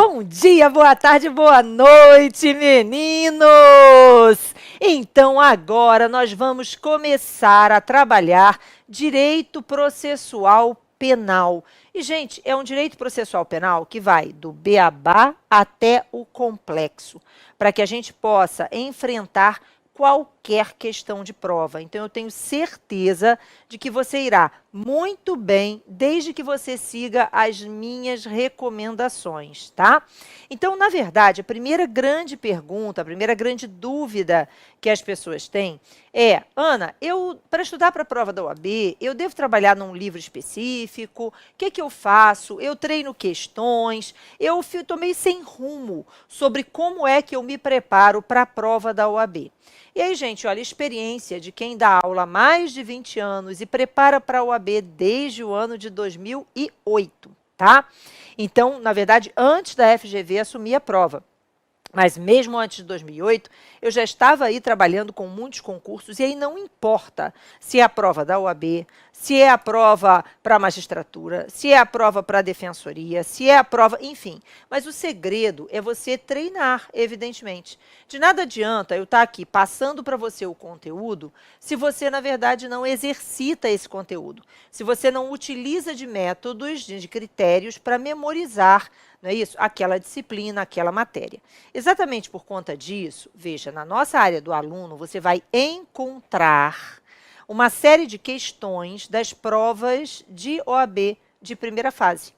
Bom dia, boa tarde, boa noite, meninos! Então, agora nós vamos começar a trabalhar direito processual penal. E, gente, é um direito processual penal que vai do beabá até o complexo, para que a gente possa enfrentar qualquer questão de prova. Então, eu tenho certeza de que você irá muito bem, desde que você siga as minhas recomendações, tá? Então, na verdade, a primeira grande pergunta, a primeira grande dúvida que as pessoas têm é: Ana, para estudar para a prova da OAB, eu devo trabalhar num livro específico? O que eu faço? Eu treino questões? Eu estou meio sem rumo sobre como é que eu me preparo para a prova da OAB. E aí, gente, olha, a experiência de quem dá aula há mais de 20 anos e prepara para a OAB desde o ano de 2008, tá? Então, na verdade, antes da FGV assumir a prova. Mas mesmo antes de 2008, eu já estava aí trabalhando com muitos concursos, e aí não importa se é a prova da OAB, se é a prova para a magistratura, se é a prova para a defensoria, se é a prova, enfim. Mas o segredo é você treinar, evidentemente. De nada adianta eu estar aqui passando para você o conteúdo se você, na verdade, não exercita esse conteúdo, se você não utiliza de métodos, de critérios para memorizar, não é isso? Aquela disciplina, aquela matéria. Exatamente por conta disso, veja, na nossa área do aluno, você vai encontrar uma série de questões das provas de OAB de primeira fase.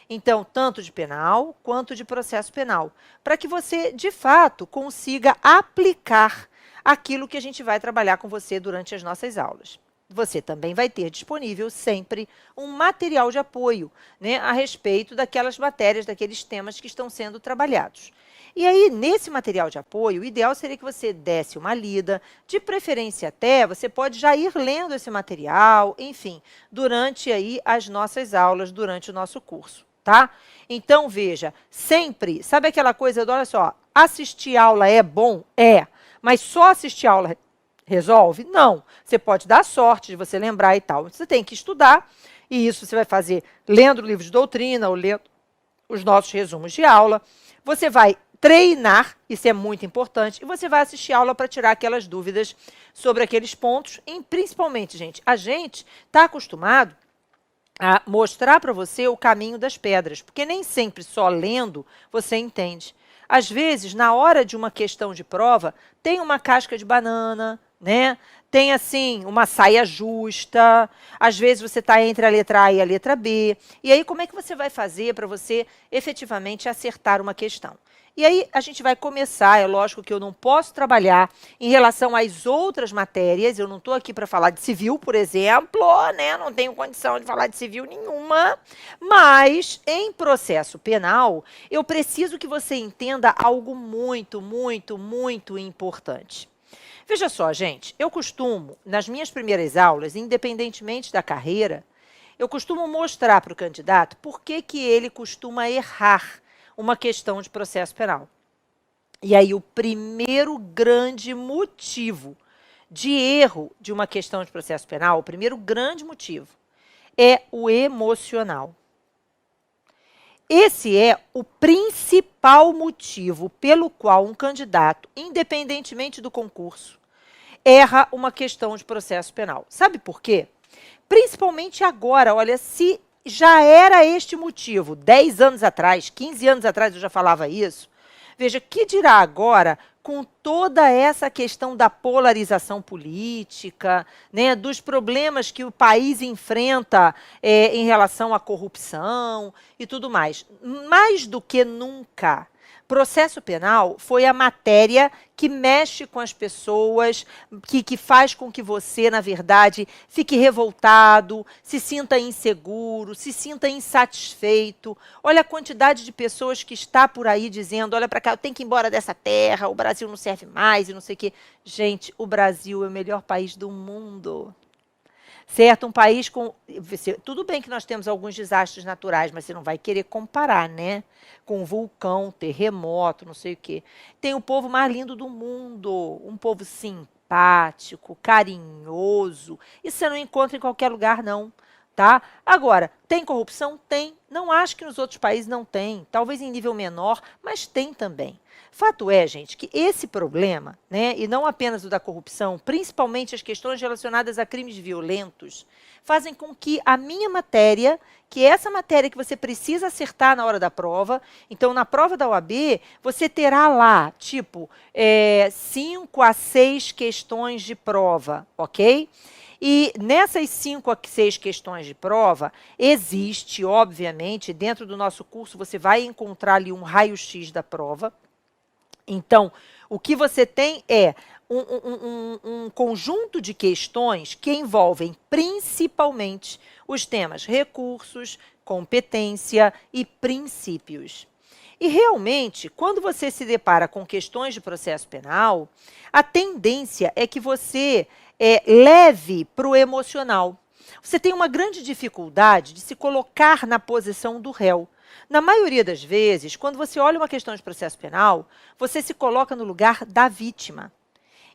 Então, tanto de penal quanto de processo penal, para que você, de fato, consiga aplicar aquilo que a gente vai trabalhar com você durante as nossas aulas. Você também vai ter disponível sempre um material de apoio, né, a respeito daquelas matérias, daqueles temas que estão sendo trabalhados. E aí, nesse material de apoio, o ideal seria que você desse uma lida, de preferência até, você pode já ir lendo esse material, enfim, durante aí as nossas aulas, durante o nosso curso, tá? Então, veja, sempre, sabe aquela coisa do, olha só, assistir aula é bom? É, mas só assistir aula resolve? Não. Você pode dar sorte de você lembrar e tal. Você tem que estudar, e isso você vai fazer lendo o livro de doutrina ou lendo os nossos resumos de aula. Você vai treinar, isso é muito importante, e você vai assistir aula para tirar aquelas dúvidas sobre aqueles pontos. E, principalmente, gente, a gente está acostumado a mostrar para você o caminho das pedras, porque nem sempre só lendo você entende. Às vezes, na hora de uma questão de prova, tem uma casca de banana, né? Tem, assim, uma saia justa. Às vezes, você está entre a letra A e a letra B. E aí, como é que você vai fazer para você efetivamente acertar uma questão? E aí, a gente vai começar, é lógico que eu não posso trabalhar em relação às outras matérias, eu não estou aqui para falar de civil, por exemplo, né? Não tenho condição de falar de civil nenhuma, mas em processo penal, eu preciso que você entenda algo muito, muito, muito importante. Veja só, gente, eu costumo, nas minhas primeiras aulas, independentemente da carreira, eu costumo mostrar para o candidato por que ele costuma errar uma questão de processo penal. E aí, o primeiro grande motivo de erro de uma questão de processo penal, o primeiro grande motivo, é o emocional. Esse é o principal motivo pelo qual um candidato, independentemente do concurso, erra uma questão de processo penal. Sabe por quê? Principalmente agora, olha, se já era este motivo, 10 anos atrás, 15 anos atrás eu já falava isso, veja, que dirá agora com toda essa questão da polarização política, né, dos problemas que o país enfrenta em relação à corrupção e tudo mais. Mais do que nunca, processo penal foi a matéria que mexe com as pessoas, que faz com que você, na verdade, fique revoltado, se sinta inseguro, se sinta insatisfeito. Olha a quantidade de pessoas que está por aí dizendo, olha para cá, eu tenho que ir embora dessa terra, o Brasil não serve mais e não sei o quê. Gente, o Brasil é o melhor país do mundo. Certo? Um país com... Tudo bem que nós temos alguns desastres naturais, mas você não vai querer comparar, né? Com vulcão, terremoto, não sei o quê. Tem o povo mais lindo do mundo, um povo simpático, carinhoso. Isso você não encontra em qualquer lugar, não. Tá? Agora, tem corrupção? Tem. Não acho que nos outros países não tem, talvez em nível menor, mas tem também. Fato é, gente, que esse problema, né, e não apenas o da corrupção, principalmente as questões relacionadas a crimes violentos, fazem com que a minha matéria, que é essa matéria que você precisa acertar na hora da prova, então na prova da OAB, você terá lá, tipo, 5 a 6 questões de prova, ok? E nessas 5 a 6 questões de prova, existe, obviamente, dentro do nosso curso, você vai encontrar ali um raio-x da prova. Então, o que você tem é um conjunto de questões que envolvem principalmente os temas recursos, competência e princípios. E realmente, quando você se depara com questões de processo penal, a tendência é que você leve para o emocional. Você tem uma grande dificuldade de se colocar na posição do réu. Na maioria das vezes, quando você olha uma questão de processo penal, você se coloca no lugar da vítima.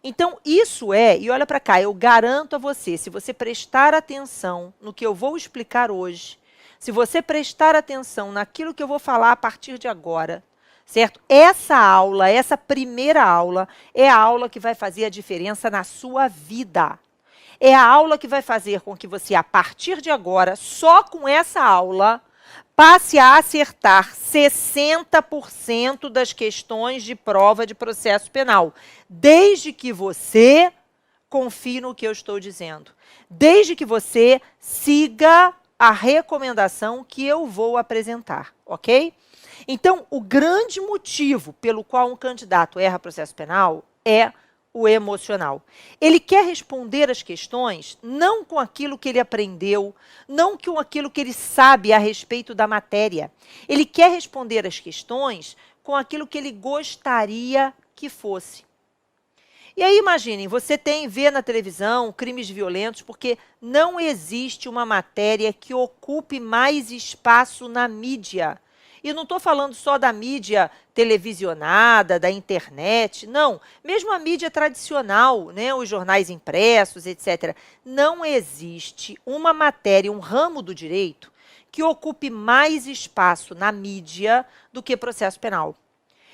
Então, isso e olha para cá, eu garanto a você, se você prestar atenção no que eu vou explicar hoje, se você prestar atenção naquilo que eu vou falar a partir de agora, certo? Essa aula, essa primeira aula, é a aula que vai fazer a diferença na sua vida. É a aula que vai fazer com que você, a partir de agora, só com essa aula, passe a acertar 60% das questões de prova de processo penal, desde que você confie no que eu estou dizendo, desde que você siga a recomendação que eu vou apresentar, ok? Então, o grande motivo pelo qual um candidato erra processo penal é o emocional. Ele quer responder as questões não com aquilo que ele aprendeu, não com aquilo que ele sabe a respeito da matéria. Ele quer responder as questões com aquilo que ele gostaria que fosse. E aí, imaginem, você vê na televisão crimes violentos porque não existe uma matéria que ocupe mais espaço na mídia. E não estou falando só da mídia televisionada, da internet, não. Mesmo a mídia tradicional, né, os jornais impressos, etc. Não existe uma matéria, um ramo do direito que ocupe mais espaço na mídia do que processo penal.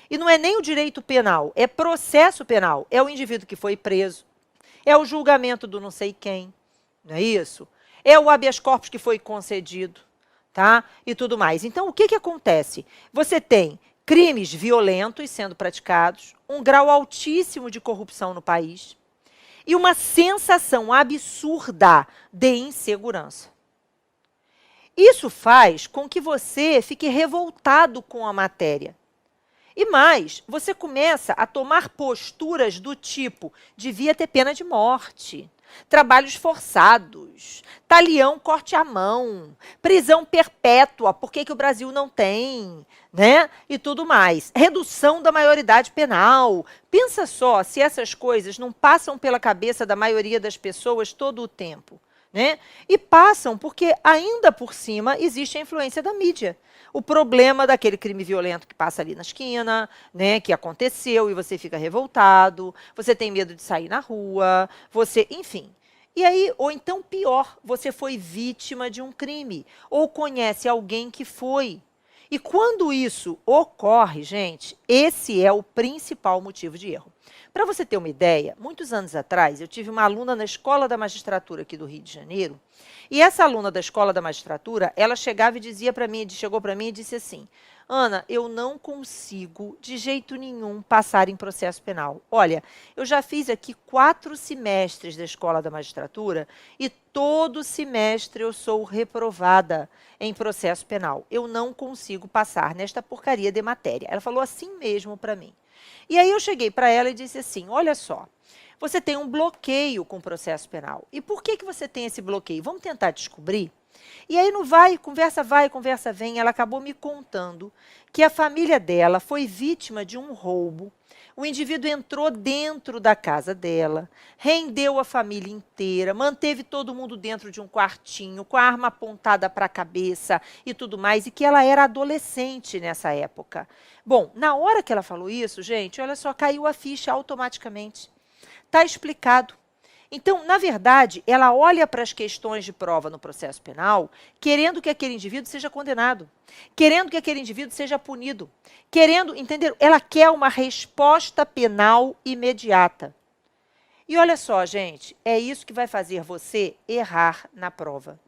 E não é nem o direito penal, é processo penal. É o indivíduo que foi preso, é o julgamento do não sei quem, não é isso? É o habeas corpus que foi concedido, tá? E tudo mais. Então, o que acontece? Você tem crimes violentos sendo praticados, um grau altíssimo de corrupção no país e uma sensação absurda de insegurança. Isso faz com que você fique revoltado com a matéria. E mais, você começa a tomar posturas do tipo, devia ter pena de morte, trabalhos forçados, talião corte à mão, prisão perpétua, por que o Brasil não tem, né? E tudo mais. Redução da maioridade penal. Pensa só se essas coisas não passam pela cabeça da maioria das pessoas todo o tempo, né? E passam porque, ainda por cima, existe a influência da mídia. O problema daquele crime violento que passa ali na esquina, né, que aconteceu e você fica revoltado, você tem medo de sair na rua, enfim. E aí, ou então pior, você foi vítima de um crime, ou conhece alguém que foi. E quando isso ocorre, gente, esse é o principal motivo de erro. Para você ter uma ideia, muitos anos atrás, eu tive uma aluna na Escola da Magistratura aqui do Rio de Janeiro, e essa aluna da Escola da Magistratura, ela chegava e chegou para mim e disse assim, Ana, eu não consigo de jeito nenhum passar em processo penal. Olha, eu já fiz aqui 4 semestres da Escola da Magistratura e todo semestre eu sou reprovada em processo penal. Eu não consigo passar nesta porcaria de matéria. Ela falou assim mesmo para mim. E aí eu cheguei para ela e disse assim, olha só, você tem um bloqueio com o processo penal. E por que você tem esse bloqueio? Vamos tentar descobrir? E aí não vai, conversa vem, ela acabou me contando que a família dela foi vítima de um roubo. O indivíduo entrou dentro da casa dela, rendeu a família inteira, manteve todo mundo dentro de um quartinho, com a arma apontada para a cabeça e tudo mais, e que ela era adolescente nessa época. Bom, na hora que ela falou isso, gente, olha só, caiu a ficha automaticamente. Está explicado. Então, na verdade, ela olha para as questões de prova no processo penal, querendo que aquele indivíduo seja condenado, querendo que aquele indivíduo seja punido, querendo, entenderam? Ela quer uma resposta penal imediata. E olha só, gente, é isso que vai fazer você errar na prova.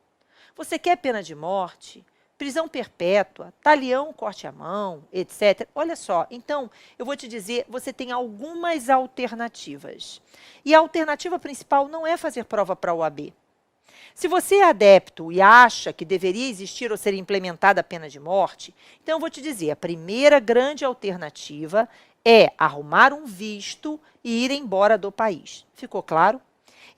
Você quer pena de morte, prisão perpétua, talião, corte à mão, etc. Olha só, então, eu vou te dizer, você tem algumas alternativas. E a alternativa principal não é fazer prova para a OAB. Se você é adepto e acha que deveria existir ou ser implementada a pena de morte, então eu vou te dizer, a primeira grande alternativa é arrumar um visto e ir embora do país. Ficou claro?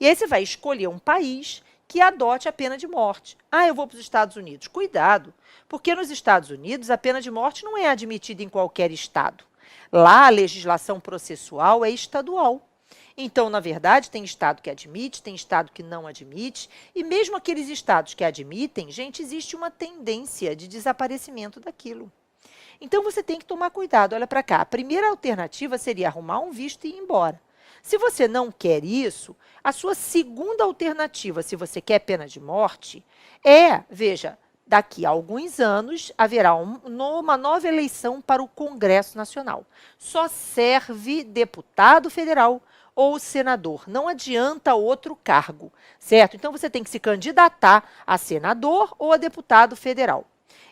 E aí você vai escolher um país que adote a pena de morte. Ah, eu vou para os Estados Unidos. Cuidado, porque nos Estados Unidos a pena de morte não é admitida em qualquer estado. Lá a legislação processual é estadual. Então, na verdade, tem estado que admite, tem estado que não admite, e mesmo aqueles estados que admitem, gente, existe uma tendência de desaparecimento daquilo. Então, você tem que tomar cuidado. Olha para cá. A primeira alternativa seria arrumar um visto e ir embora. Se você não quer isso, a sua segunda alternativa, se você quer pena de morte, é, veja, daqui a alguns anos haverá uma nova eleição para o Congresso Nacional. Só serve deputado federal ou senador. Não adianta outro cargo, certo? Então, você tem que se candidatar a senador ou a deputado federal.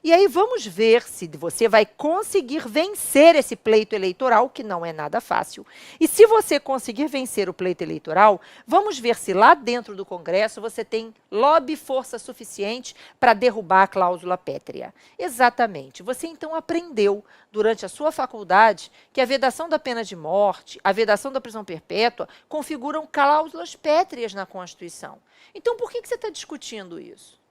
E aí vamos ver se você vai conseguir vencer esse pleito eleitoral, que não é nada fácil. E se você conseguir vencer o pleito eleitoral, vamos ver se lá dentro do Congresso você tem lobby e força suficiente para derrubar a cláusula pétrea. Exatamente. Você então aprendeu durante a sua faculdade que a vedação da pena de morte, a vedação da prisão perpétua configuram cláusulas pétreas na Constituição. Então por que você está discutindo isso?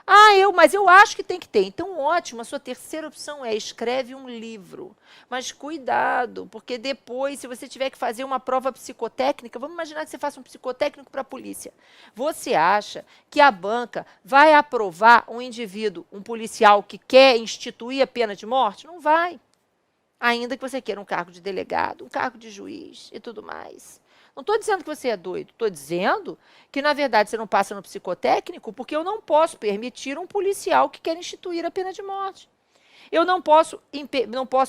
Ah, mas eu acho que tem que ter. Então, ótimo, a sua terceira opção é escreve um livro. Mas cuidado, porque depois, se você tiver que fazer uma prova psicotécnica, vamos imaginar que você faça um psicotécnico para a polícia. Você acha que a banca vai aprovar um indivíduo, um policial que quer instituir a pena de morte? Não vai. Ainda que você queira um cargo de delegado, um cargo de juiz e tudo mais. Não estou dizendo que você é doido, estou dizendo que, na verdade, você não passa no psicotécnico porque eu não posso permitir um policial que quer instituir a pena de morte. Eu não posso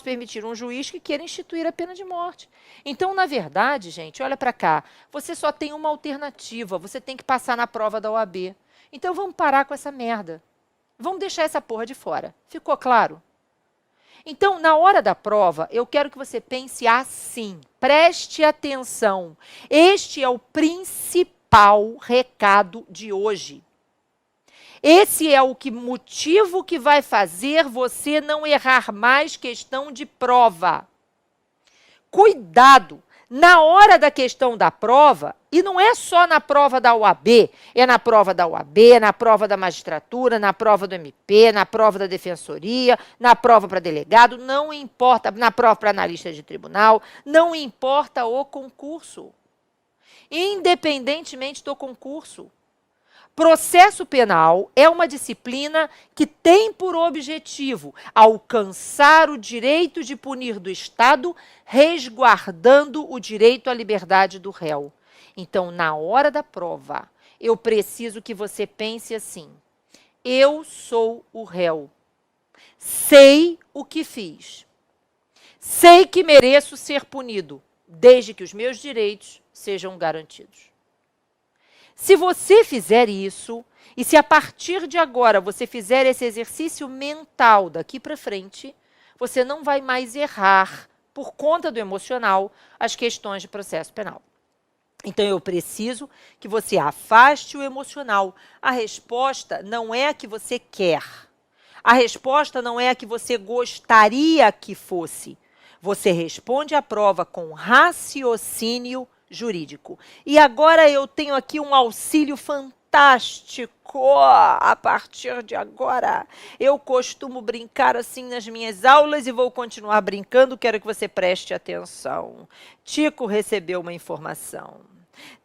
permitir um juiz que queira instituir a pena de morte. Então, na verdade, gente, olha para cá, você só tem uma alternativa, você tem que passar na prova da OAB. Então, vamos parar com essa merda. Vamos deixar essa porra de fora. Ficou claro? Então, na hora da prova, eu quero que você pense assim, preste atenção. Este é o principal recado de hoje. Esse é o motivo que vai fazer você não errar mais questão de prova. Cuidado! Na hora da questão da prova, e não é só na prova da OAB, é na prova da OAB, na prova da magistratura, na prova do MP, na prova da defensoria, na prova para delegado, não importa, na prova para analista de tribunal, não importa o concurso. Independentemente do concurso. Processo penal é uma disciplina que tem por objetivo alcançar o direito de punir do Estado, resguardando o direito à liberdade do réu. Então, na hora da prova, eu preciso que você pense assim: eu sou o réu, sei o que fiz, sei que mereço ser punido, desde que os meus direitos sejam garantidos. Se você fizer isso, e se a partir de agora você fizer esse exercício mental daqui para frente, você não vai mais errar, por conta do emocional, as questões de processo penal. Então, eu preciso que você afaste o emocional. A resposta não é a que você quer. A resposta não é a que você gostaria que fosse. Você responde à prova com raciocínio jurídico. E agora eu tenho aqui um auxílio fantástico. A partir de agora, eu costumo brincar assim nas minhas aulas e vou continuar brincando. Quero que você preste atenção. Tico recebeu uma informação.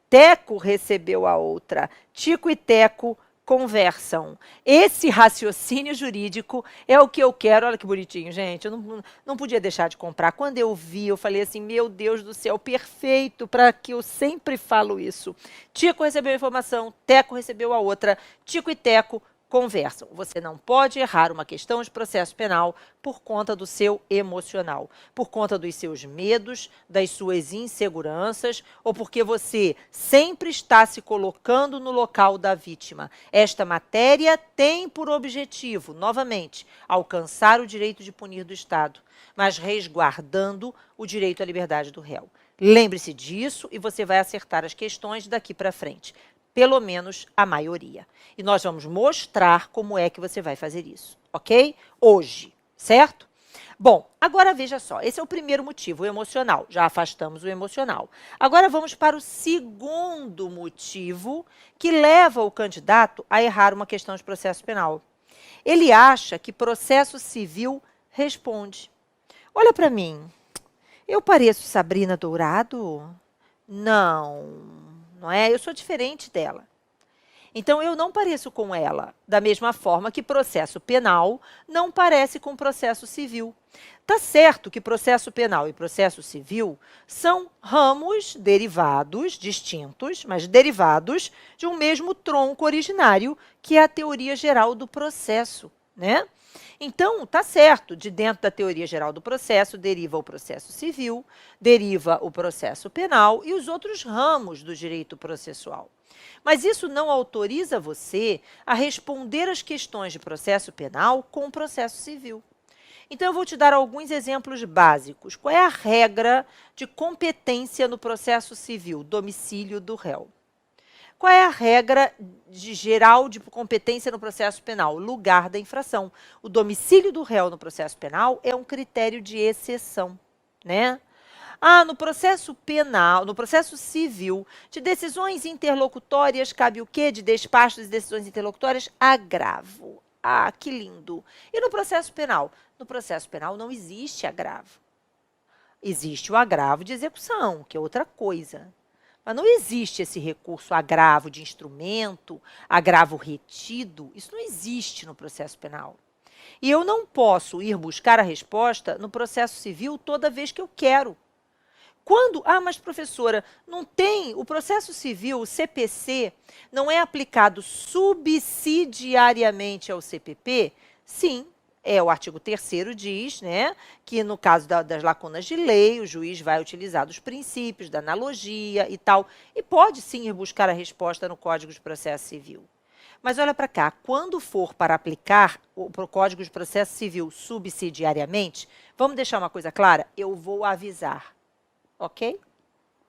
Teco recebeu a outra. Tico e Teco conversam. Esse raciocínio jurídico é o que eu quero. Olha que bonitinho, gente. Eu não podia deixar de comprar. Quando eu vi, eu falei assim, meu Deus do céu, perfeito, para que eu sempre falo isso. Tico recebeu a informação, Teco recebeu a outra. Tico e Teco conversam. Você não pode errar uma questão de processo penal por conta do seu emocional, por conta dos seus medos, das suas inseguranças, ou porque você sempre está se colocando no local da vítima. Esta matéria tem por objetivo, novamente, alcançar o direito de punir do Estado, mas resguardando o direito à liberdade do réu. Lembre-se disso e você vai acertar as questões daqui para frente. Pelo menos a maioria. E nós vamos mostrar como é que você vai fazer isso, ok? Hoje, certo? Bom, agora veja só, esse é o primeiro motivo, o emocional. Já afastamos o emocional. Agora vamos para o segundo motivo que leva o candidato a errar uma questão de processo penal. Ele acha que processo civil responde. Olha para mim, eu pareço Sabrina Dourado? Não é? Eu sou diferente dela. Então, eu não pareço com ela, da mesma forma que processo penal não parece com processo civil. Tá certo que processo penal e processo civil são ramos derivados, distintos, mas derivados de um mesmo tronco originário, que é a teoria geral do processo, né? Então, tá certo, de dentro da teoria geral do processo, deriva o processo civil, deriva o processo penal e os outros ramos do direito processual. Mas isso não autoriza você a responder às questões de processo penal com o processo civil. Então, eu vou te dar alguns exemplos básicos. Qual é a regra de competência no processo civil? Domicílio do réu. Qual é a regra geral de competência no processo penal? Lugar da infração. O domicílio do réu no processo penal é um critério de exceção, né? No processo penal, no processo civil, de decisões interlocutórias, cabe o quê? De despachos de decisões interlocutórias? Agravo. Que lindo. E no processo penal? No processo penal não existe agravo. Existe o agravo de execução, que é outra coisa. Mas não existe esse recurso agravo de instrumento, agravo retido. Isso não existe no processo penal. E eu não posso ir buscar a resposta no processo civil toda vez que eu quero. Quando, mas professora, não tem, o processo civil, o CPC, não é aplicado subsidiariamente ao CPP? Sim, o artigo 3º diz, né, que no caso das lacunas de lei, o juiz vai utilizar dos princípios, da analogia e tal, e pode sim ir buscar a resposta no Código de Processo Civil. Mas olha para cá, quando for para aplicar o Código de Processo Civil subsidiariamente, vamos deixar uma coisa clara? Eu vou avisar. Ok?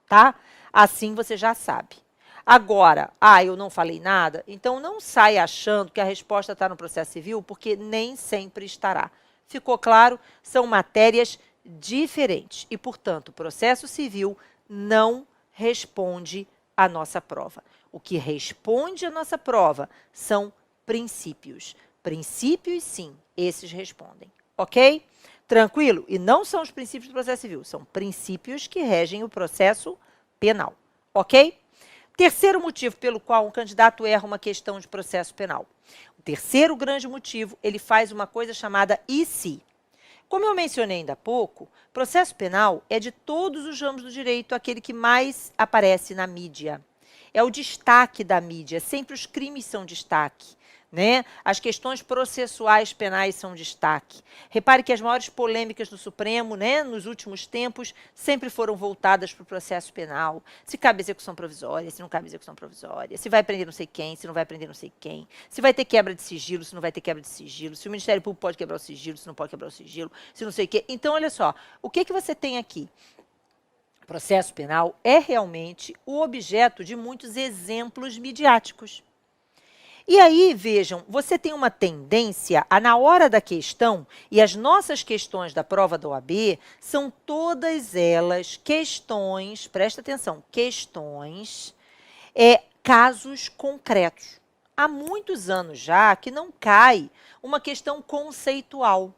Tá? Assim você já sabe. Agora, eu não falei nada, então não saia achando que a resposta está no processo civil, porque nem sempre estará. Ficou claro? São matérias diferentes e, portanto, o processo civil não responde à nossa prova. O que responde à nossa prova são princípios. Princípios, sim, esses respondem. Ok? Tranquilo? E não são os princípios do processo civil, são princípios que regem o processo penal. Ok? Terceiro motivo pelo qual um candidato erra uma questão de processo penal. O terceiro grande motivo, ele faz uma coisa chamada e se. Como eu mencionei ainda há pouco, processo penal é de todos os ramos do direito aquele que mais aparece na mídia. É o destaque da mídia, sempre os crimes são destaque. Né? As questões processuais penais são destaque. Repare que as maiores polêmicas do Supremo, né, nos últimos tempos, sempre foram voltadas para o processo penal. Se cabe execução provisória, se não cabe execução provisória, se vai prender não sei quem, se não vai prender não sei quem, se vai ter quebra de sigilo, se não vai ter quebra de sigilo, se o Ministério Público pode quebrar o sigilo, se não pode quebrar o sigilo, se não sei o quê. Então, olha só, o que você tem aqui? O processo penal é realmente o objeto de muitos exemplos midiáticos. E aí, vejam, você tem uma tendência a, na hora da questão, e as nossas questões da prova da OAB são todas elas questões, presta atenção, questões, casos concretos. Há muitos anos já que não cai uma questão conceitual,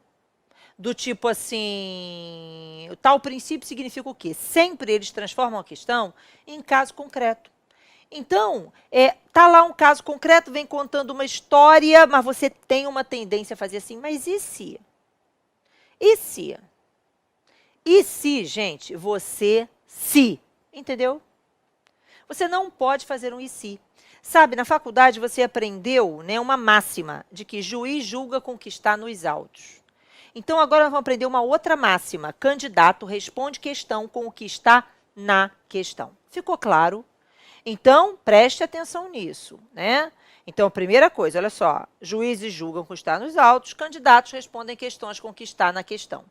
do tipo assim, tal princípio significa o quê? Sempre eles transformam a questão em caso concreto. Então, tá lá um caso concreto, vem contando uma história, mas você tem uma tendência a fazer assim, mas e se? E se? E se, gente, entendeu? Você não pode fazer um e se. Sabe, na faculdade você aprendeu, né, uma máxima de que juiz julga com o que está nos autos. Então, agora nós vamos aprender uma outra máxima. Candidato responde questão com o que está na questão. Ficou claro? Então, preste atenção nisso, né? Então, a primeira coisa, olha só, juízes julgam com o que está nos autos, candidatos respondem questões com o que está na questão.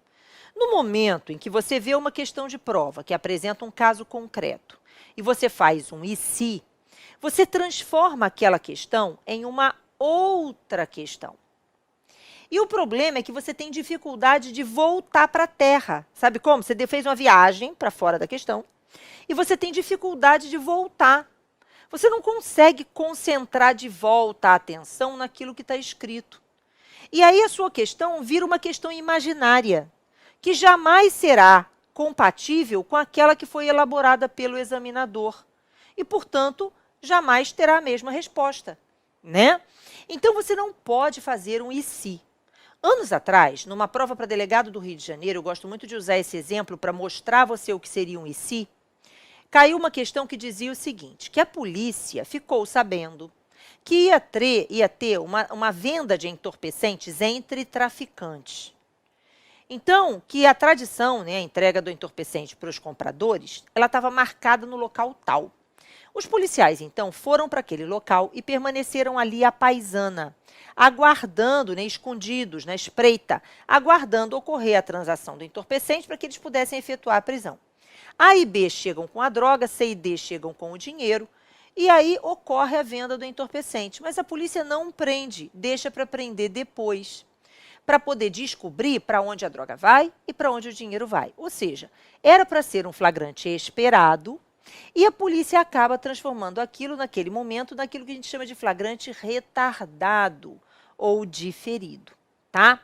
No momento em que você vê uma questão de prova que apresenta um caso concreto e você faz um e se, você transforma aquela questão em uma outra questão. E o problema é que você tem dificuldade de voltar para a terra. Sabe como? Você fez uma viagem para fora da questão e você tem dificuldade de voltar. Você não consegue concentrar de volta a atenção naquilo que está escrito. E aí a sua questão vira uma questão imaginária, que jamais será compatível com aquela que foi elaborada pelo examinador. E, portanto, jamais terá a mesma resposta, né? Então, você não pode fazer um e se. Anos atrás, numa prova para delegado do Rio de Janeiro, eu gosto muito de usar esse exemplo para mostrar a você o que seria um e se, caiu uma questão que dizia o seguinte, que a polícia ficou sabendo que ia ter uma venda de entorpecentes entre traficantes. Então, que a tradição, né, a entrega do entorpecente para os compradores, ela estava marcada no local tal. Os policiais, então, foram para aquele local e permaneceram ali à paisana, aguardando, né, escondidos, na espreita, aguardando ocorrer a transação do entorpecente para que eles pudessem efetuar a prisão. A e B chegam com a droga, C e D chegam com o dinheiro, e aí ocorre a venda do entorpecente. Mas a polícia não prende, deixa para prender depois, para poder descobrir para onde a droga vai e para onde o dinheiro vai. Ou seja, era para ser um flagrante esperado, e a polícia acaba transformando aquilo, naquele momento, naquilo que a gente chama de flagrante retardado ou diferido, tá?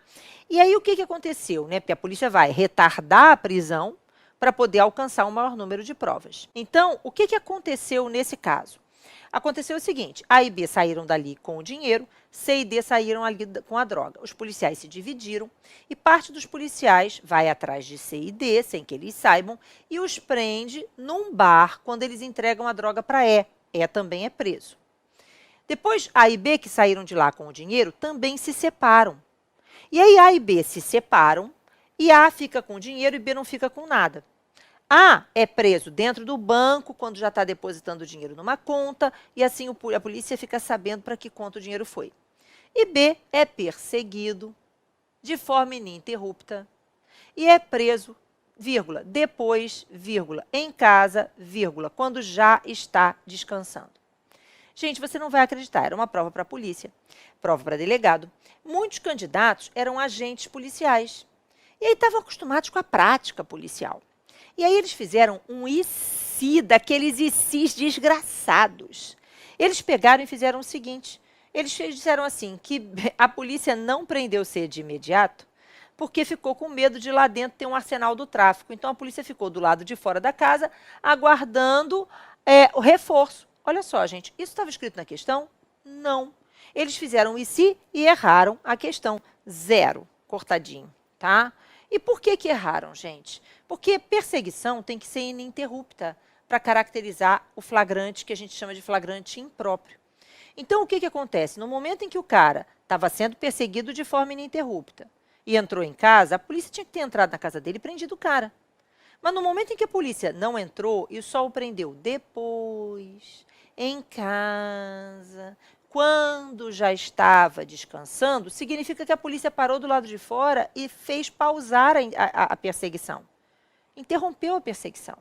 E aí o que aconteceu, né? Porque a polícia vai retardar a prisão para poder alcançar um maior número de provas. Então, o que aconteceu nesse caso? Aconteceu o seguinte, A e B saíram dali com o dinheiro, C e D saíram ali com a droga. Os policiais se dividiram e parte dos policiais vai atrás de C e D, sem que eles saibam, e os prende num bar quando eles entregam a droga para E. E também é preso. Depois, A e B, que saíram de lá com o dinheiro, também se separam. E aí A e B se separam e A fica com o dinheiro e B não fica com nada. A é preso dentro do banco, quando já está depositando o dinheiro numa conta, e assim a polícia fica sabendo para que conta o dinheiro foi. E B é perseguido de forma ininterrupta e é preso, vírgula, depois, vírgula, em casa, vírgula, quando já está descansando. Gente, você não vai acreditar, era uma prova para a polícia, prova para delegado. Muitos candidatos eram agentes policiais e aí estavam acostumados com a prática policial. E aí eles fizeram um IC, daqueles ICs desgraçados. Eles pegaram e fizeram o seguinte, eles disseram assim, que a polícia não prendeu C de imediato, porque ficou com medo de lá dentro ter um arsenal do tráfico. Então, a polícia ficou do lado de fora da casa, aguardando o reforço. Olha só, gente, isso estava escrito na questão? Não. Eles fizeram o IC e erraram a questão. 0, cortadinho, tá? E por que erraram, gente? Porque perseguição tem que ser ininterrupta para caracterizar o flagrante que a gente chama de flagrante impróprio. Então, o que acontece? No momento em que o cara estava sendo perseguido de forma ininterrupta e entrou em casa, a polícia tinha que ter entrado na casa dele e prendido o cara. Mas no momento em que a polícia não entrou e só o prendeu depois, em casa, quando já estava descansando, significa que a polícia parou do lado de fora e fez pausar a perseguição. Interrompeu a perseguição.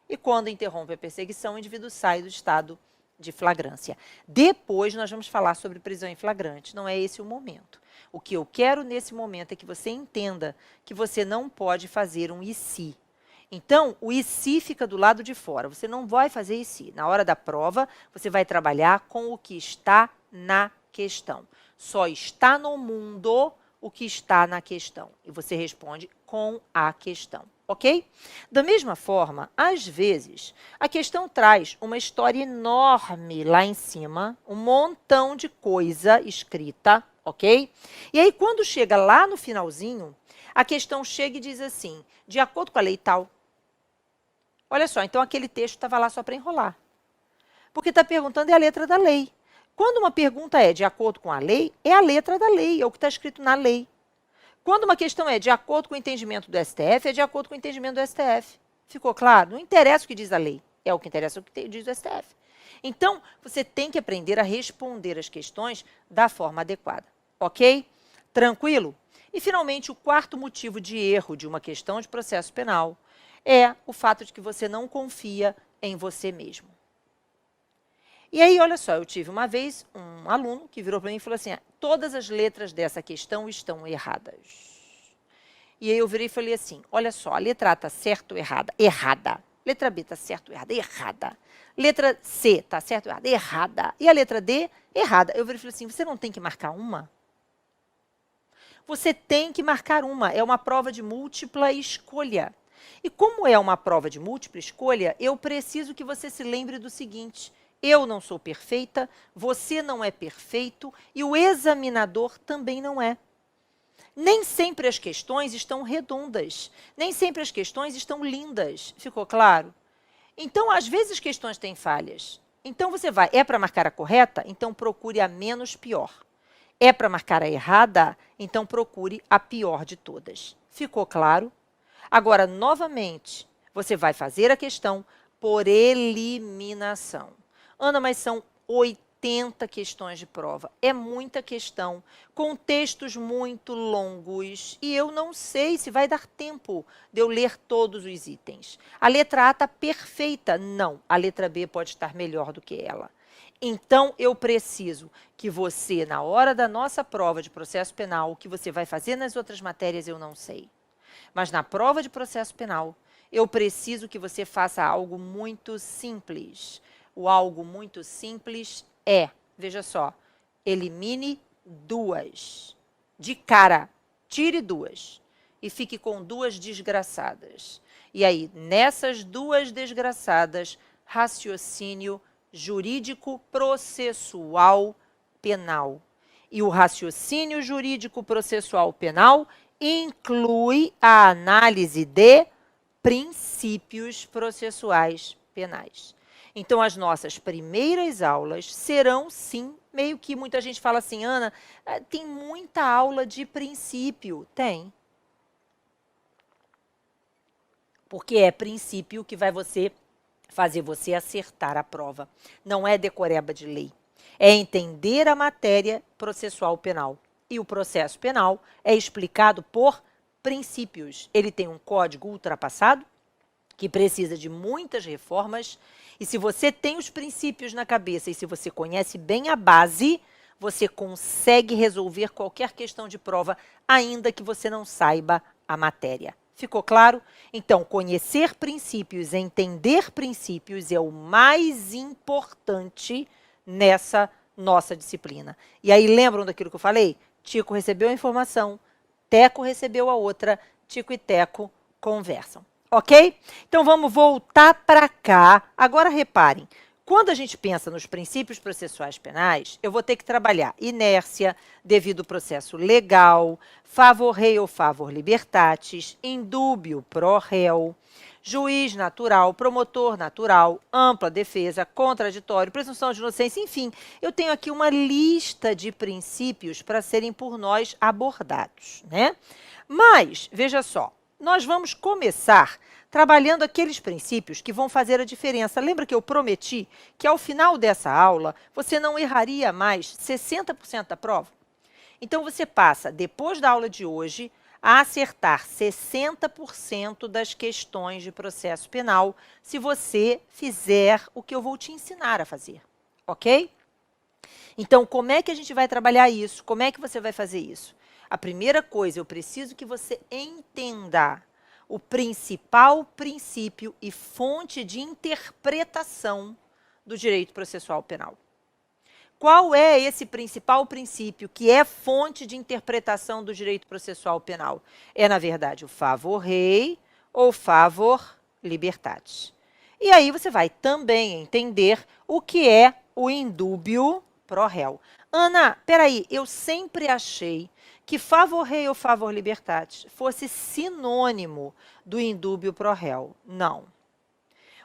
E quando interrompe a perseguição, o indivíduo sai do estado de flagrância. Depois nós vamos falar sobre prisão em flagrante, não é esse o momento. O que eu quero nesse momento é que você entenda que você não pode fazer um e se. Então, o e se fica do lado de fora, você não vai fazer e se. Na hora da prova, você vai trabalhar com o que está na questão. Só está no mundo o que está na questão. E você responde com a questão. ok? Da mesma forma, às vezes, a questão traz uma história enorme lá em cima, um montão de coisa escrita, ok? E aí, quando chega lá no finalzinho, a questão chega e diz assim, de acordo com a lei tal. Olha só, então aquele texto estava lá só para enrolar. Porque está perguntando é a letra da lei. Quando uma pergunta é de acordo com a lei, é a letra da lei, é o que está escrito na lei. Quando uma questão é de acordo com o entendimento do STF, é de acordo com o entendimento do STF. Ficou claro? Não interessa o que diz a lei, é o que interessa o que diz o STF. Então, você tem que aprender a responder as questões da forma adequada, ok? Tranquilo? E, finalmente, o quarto motivo de erro de uma questão de processo penal é o fato de que você não confia em você mesmo. E aí, olha só, eu tive uma vez um aluno que virou para mim e falou assim, todas as letras dessa questão estão erradas. E aí eu virei e falei assim, olha só, a letra A está certa ou errada? Errada. Letra B está certa ou errada? Errada. Letra C está certa ou errada? Errada. E a letra D? Errada. Eu virei e falei assim, você não tem que marcar uma? Você tem que marcar uma, é uma prova de múltipla escolha. E como é uma prova de múltipla escolha, eu preciso que você se lembre do seguinte, eu não sou perfeita, você não é perfeito e o examinador também não é. Nem sempre as questões estão redondas, nem sempre as questões estão lindas, ficou claro? Então, às vezes as questões têm falhas. Então, você vai, é para marcar a correta? Então, procure a menos pior. É para marcar a errada? Então, procure a pior de todas. Ficou claro? Agora, novamente, você vai fazer a questão por eliminação. Ana, mas são 80 questões de prova. É muita questão, com textos muito longos, e eu não sei se vai dar tempo de eu ler todos os itens. A letra A está perfeita. Não, a letra B pode estar melhor do que ela. Então, eu preciso que você, na hora da nossa prova de processo penal, o que você vai fazer nas outras matérias, eu não sei. Mas na prova de processo penal, eu preciso que você faça algo muito simples. O algo muito simples é, veja só, elimine duas. De cara, tire duas. E fique com duas desgraçadas. E aí, nessas duas desgraçadas, raciocínio jurídico processual penal. E o raciocínio jurídico processual penal inclui a análise de princípios processuais penais. Então, as nossas primeiras aulas serão, sim, meio que muita gente fala assim, Ana, tem muita aula de princípio. Tem. Porque é princípio que vai fazer você acertar a prova. Não é decoreba de lei. É entender a matéria processual penal. E o processo penal é explicado por princípios. Ele tem um código ultrapassado, que precisa de muitas reformas, e se você tem os princípios na cabeça e se você conhece bem a base, você consegue resolver qualquer questão de prova, ainda que você não saiba a matéria. Ficou claro? Então, conhecer princípios, entender princípios é o mais importante nessa nossa disciplina. E aí, lembram daquilo que eu falei? Tico recebeu a informação, Teco recebeu a outra, Tico e Teco conversam. Ok? Então, vamos voltar para cá. Agora, reparem, quando a gente pensa nos princípios processuais penais, eu vou ter que trabalhar inércia, devido processo legal, favor rei ou favor libertatis, indúbio pro réu, juiz natural, promotor natural, ampla defesa, contraditório, presunção de inocência, enfim, eu tenho aqui uma lista de princípios para serem por nós abordados, né? Mas, veja só, nós vamos começar trabalhando aqueles princípios que vão fazer a diferença. Lembra que eu prometi que ao final dessa aula você não erraria mais 60% da prova? Então, você passa, depois da aula de hoje, a acertar 60% das questões de processo penal, se você fizer o que eu vou te ensinar a fazer, ok? Então, como é que a gente vai trabalhar isso? Como é que você vai fazer isso? A primeira coisa, eu preciso que você entenda o principal princípio e fonte de interpretação do direito processual penal. Qual é esse principal princípio que é fonte de interpretação do direito processual penal? É, na verdade, o favor rei ou favor libertatis. E aí você vai também entender o que é o indúbio pro réu. Ana, peraí, eu sempre achei que favor rei ou favor libertatis fosse sinônimo do indúbio pro réu. Não.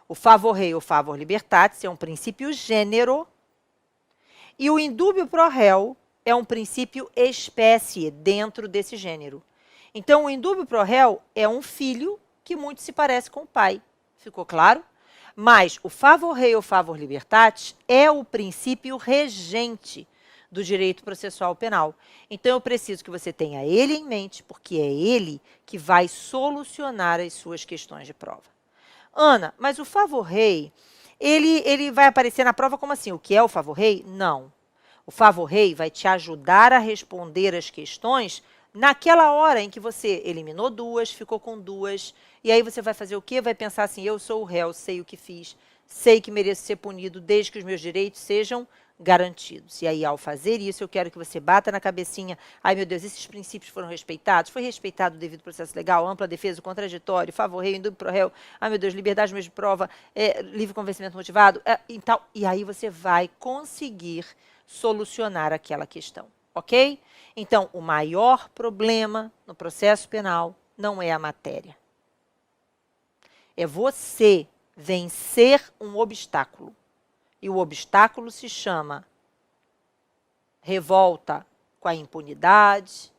O favor rei ou favor libertatis é um princípio gênero e o indúbio pro réu é um princípio espécie dentro desse gênero. Então, o indúbio pro réu é um filho que muito se parece com o pai. Ficou claro? Mas o favor rei ou favor libertatis é o princípio regente do direito processual penal. Então, eu preciso que você tenha ele em mente, porque é ele que vai solucionar as suas questões de prova. Ana, mas o favor rei, ele vai aparecer na prova como assim? O que é o favor rei? Não. O favor rei vai te ajudar a responder as questões naquela hora em que você eliminou duas, ficou com duas, e aí você vai fazer o quê? Vai pensar assim, eu sou o réu, sei o que fiz, sei que mereço ser punido desde que os meus direitos sejam garantidos. E aí, ao fazer isso, eu quero que você bata na cabecinha, ai meu Deus, esses princípios foram respeitados? Foi respeitado o devido processo legal, ampla defesa, o contraditório, favor rei, indúbio pro réu, ai meu Deus, liberdade, meio de prova, livre convencimento motivado, e aí você vai conseguir solucionar aquela questão, ok? Então, o maior problema no processo penal não é a matéria. É você vencer um obstáculo. E o obstáculo se chama revolta com a impunidade,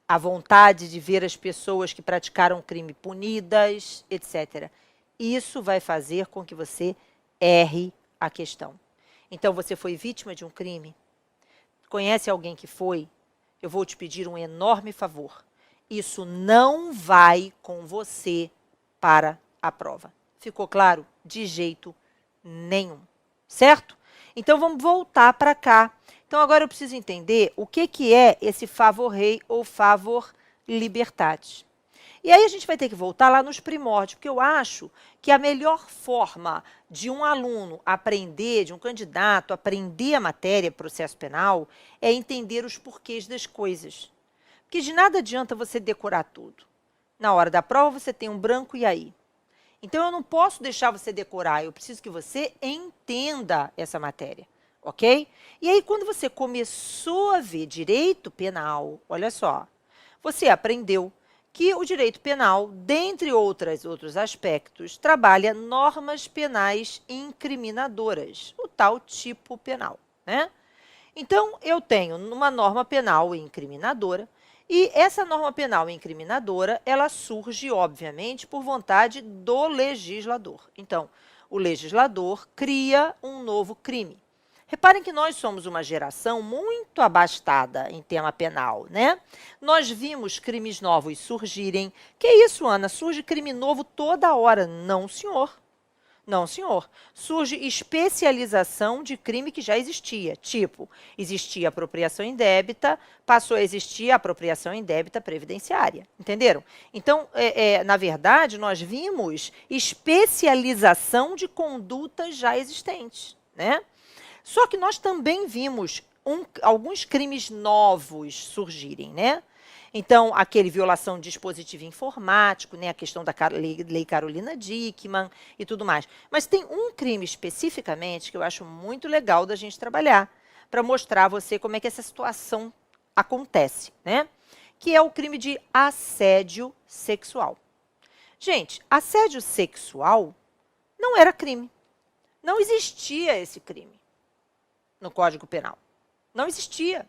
a vontade de ver as pessoas que praticaram crime punidas, etc. Isso vai fazer com que você erre a questão. Então, você foi vítima de um crime? Conhece alguém que foi? Eu vou te pedir um enorme favor. Isso não vai com você para a prova. Ficou claro? De jeito nenhum. Certo? Então, vamos voltar para cá. Então, agora eu preciso entender o que é esse favor rei ou favor libertatis. E aí a gente vai ter que voltar lá nos primórdios, porque eu acho que a melhor forma de um aluno aprender, de um candidato aprender a matéria processo penal, é entender os porquês das coisas. Porque de nada adianta você decorar tudo. Na hora da prova você tem um branco e aí? Então eu não posso deixar você decorar, eu preciso que você entenda essa matéria, ok? E aí quando você começou a ver direito penal, olha só, você aprendeu que o direito penal, dentre outros aspectos, trabalha normas penais incriminadoras, o tal tipo penal, né? Então, eu tenho uma norma penal incriminadora, e essa norma penal incriminadora, ela surge, obviamente, por vontade do legislador. Então, o legislador cria um novo crime. Reparem que nós somos uma geração muito abastada em tema penal, né? Nós vimos crimes novos surgirem. Que isso, Ana? Surge crime novo toda hora. Não, senhor. Não, senhor. Surge especialização de crime que já existia. Tipo, existia apropriação indébita, passou a existir a apropriação indébita previdenciária. Entenderam? Então, na verdade, nós vimos especialização de condutas já existentes, né? Só que nós também vimos alguns crimes novos surgirem, né? Então, aquele violação de dispositivo informático, né, a questão da lei Carolina Dickmann e tudo mais. Mas tem um crime especificamente que eu acho muito legal da gente trabalhar, para mostrar a você como é que essa situação acontece, né? Que é o crime de assédio sexual. Gente, assédio sexual não era crime. Não existia esse crime no Código Penal. Não existia.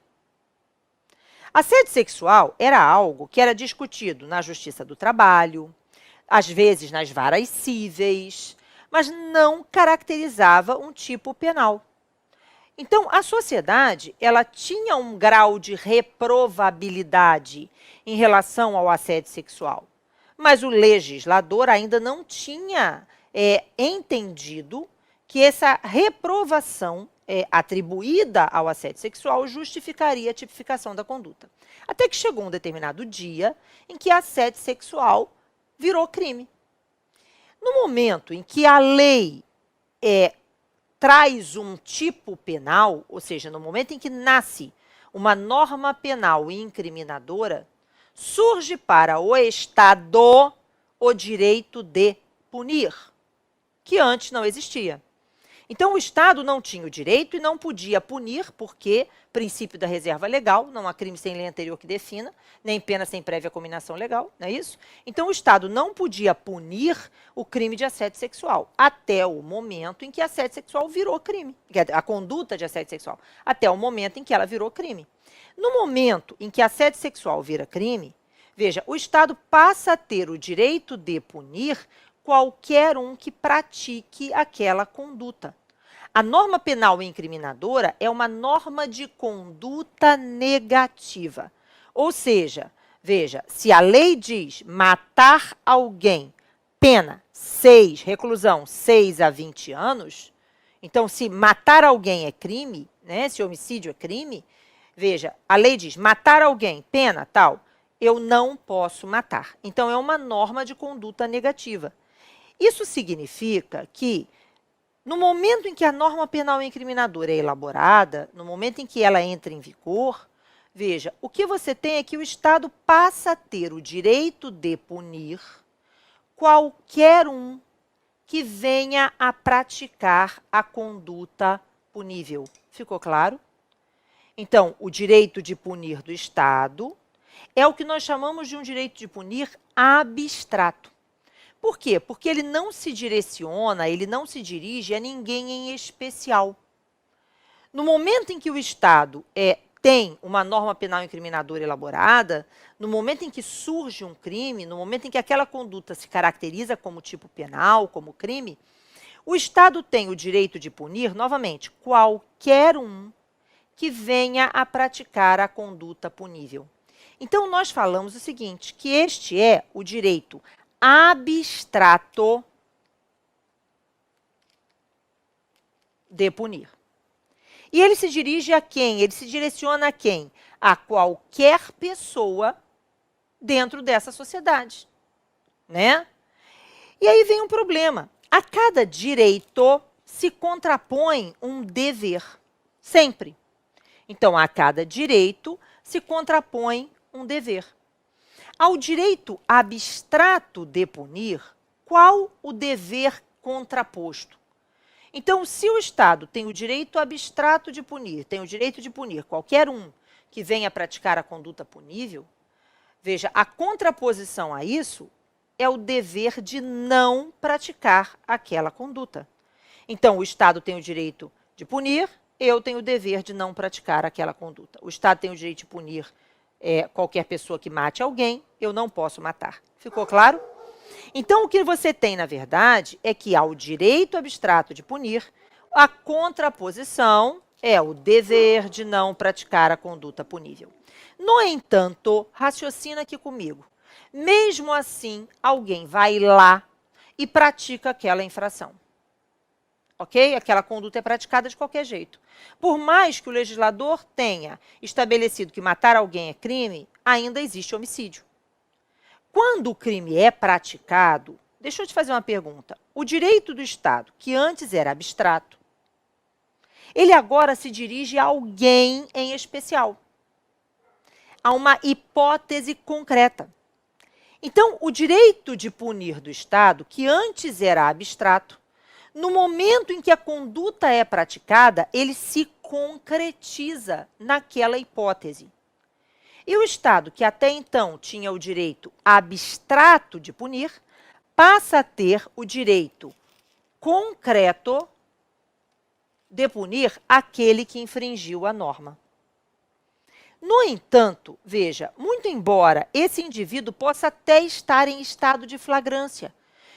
Assédio sexual era algo que era discutido na Justiça do Trabalho, às vezes nas varas cíveis, mas não caracterizava um tipo penal. Então, a sociedade, ela tinha um grau de reprovabilidade em relação ao assédio sexual, mas o legislador ainda não tinha entendido que essa reprovação atribuída ao assédio sexual justificaria a tipificação da conduta. Até que chegou um determinado dia em que assédio sexual virou crime. No momento em que a lei traz um tipo penal, ou seja, no momento em que nasce uma norma penal incriminadora, surge para o Estado o direito de punir, que antes não existia. Então, o Estado não tinha o direito e não podia punir, porque princípio da reserva legal, não há crime sem lei anterior que defina, nem pena sem prévia cominação legal, não é isso? Então, o Estado não podia punir o crime de assédio sexual, até o momento em que assédio sexual virou crime, a conduta de assédio sexual, até o momento em que ela virou crime. No momento em que assédio sexual vira crime, veja, o Estado passa a ter o direito de punir qualquer um que pratique aquela conduta. A norma penal incriminadora é uma norma de conduta negativa. Ou seja, veja, se a lei diz matar alguém, pena 6, reclusão 6 a 20 anos, então se matar alguém é crime, né, se homicídio é crime, veja, a lei diz matar alguém, pena tal, eu não posso matar. Então é uma norma de conduta negativa. Isso significa que, no momento em que a norma penal incriminadora é elaborada, no momento em que ela entra em vigor, veja, o que você tem é que o Estado passa a ter o direito de punir qualquer um que venha a praticar a conduta punível. Ficou claro? Então, o direito de punir do Estado é o que nós chamamos de um direito de punir abstrato. Por quê? Porque ele não se direciona, ele não se dirige a ninguém em especial. No momento em que o Estado tem uma norma penal incriminadora elaborada, no momento em que surge um crime, no momento em que aquela conduta se caracteriza como tipo penal, como crime, o Estado tem o direito de punir, novamente, qualquer um que venha a praticar a conduta punível. Então, nós falamos o seguinte, que este é o direito abstrato de punir. E ele se dirige a quem? Ele se direciona a quem? A qualquer pessoa dentro dessa sociedade, né? E aí vem um problema. A cada direito se contrapõe um dever, sempre. Então, a cada direito se contrapõe um dever. Ao direito abstrato de punir, qual o dever contraposto? Então, se o Estado tem o direito abstrato de punir, tem o direito de punir qualquer um que venha praticar a conduta punível, veja, a contraposição a isso é o dever de não praticar aquela conduta. Então, o Estado tem o direito de punir, eu tenho o dever de não praticar aquela conduta. O Estado tem o direito de punir qualquer pessoa que mate alguém, eu não posso matar. Ficou claro? Então, o que você tem, na verdade, é que ao direito abstrato de punir, a contraposição é o dever de não praticar a conduta punível. No entanto, raciocina aqui comigo. Mesmo assim, alguém vai lá e pratica aquela infração. Ok? Aquela conduta é praticada de qualquer jeito. Por mais que o legislador tenha estabelecido que matar alguém é crime, ainda existe homicídio. Quando o crime é praticado, deixa eu te fazer uma pergunta. O direito do Estado, que antes era abstrato, ele agora se dirige a alguém em especial, a uma hipótese concreta. Então, o direito de punir do Estado, que antes era abstrato, no momento em que a conduta é praticada, ele se concretiza naquela hipótese. E o Estado, que até então tinha o direito abstrato de punir, passa a ter o direito concreto de punir aquele que infringiu a norma. No entanto, veja, muito embora esse indivíduo possa até estar em estado de flagrância.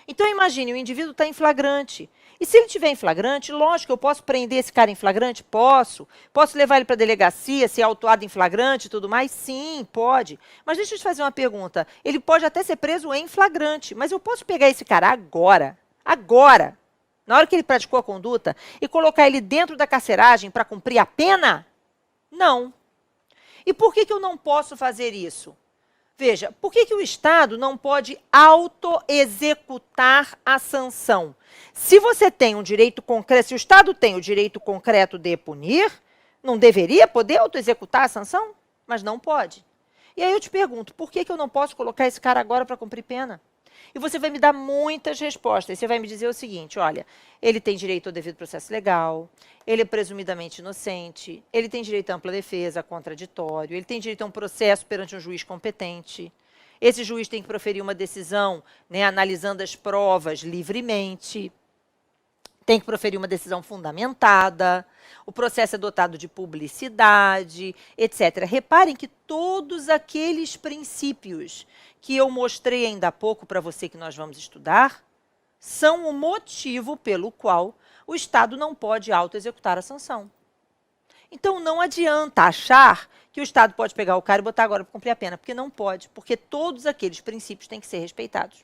Então, imagine, o indivíduo está em flagrante. E se ele estiver em flagrante, lógico, eu posso prender esse cara em flagrante? Posso. Posso levar ele para a delegacia, ser autuado em flagrante e tudo mais? Sim, pode. Mas deixa eu te fazer uma pergunta. Ele pode até ser preso em flagrante, mas eu posso pegar esse cara agora, na hora que ele praticou a conduta, e colocar ele dentro da carceragem para cumprir a pena? Não. E por que eu não posso fazer isso? Veja, por que o Estado não pode auto-executar a sanção? Se você tem um direito concreto, se o Estado tem o direito concreto de punir, não deveria poder auto-executar a sanção? Mas não pode. E aí eu te pergunto, por que eu não posso colocar esse cara agora para cumprir pena? E você vai me dar muitas respostas. Você vai me dizer o seguinte, olha, ele tem direito ao devido processo legal, ele é presumidamente inocente, ele tem direito à ampla defesa, contraditório, ele tem direito a um processo perante um juiz competente. Esse juiz tem que proferir uma decisão, né, analisando as provas livremente, tem que proferir uma decisão fundamentada, o processo é dotado de publicidade, etc. Reparem que todos aqueles princípios que eu mostrei ainda há pouco para você que nós vamos estudar, são o motivo pelo qual o Estado não pode autoexecutar a sanção. Então, não adianta achar que o Estado pode pegar o cara e botar agora para cumprir a pena, porque não pode, porque todos aqueles princípios têm que ser respeitados.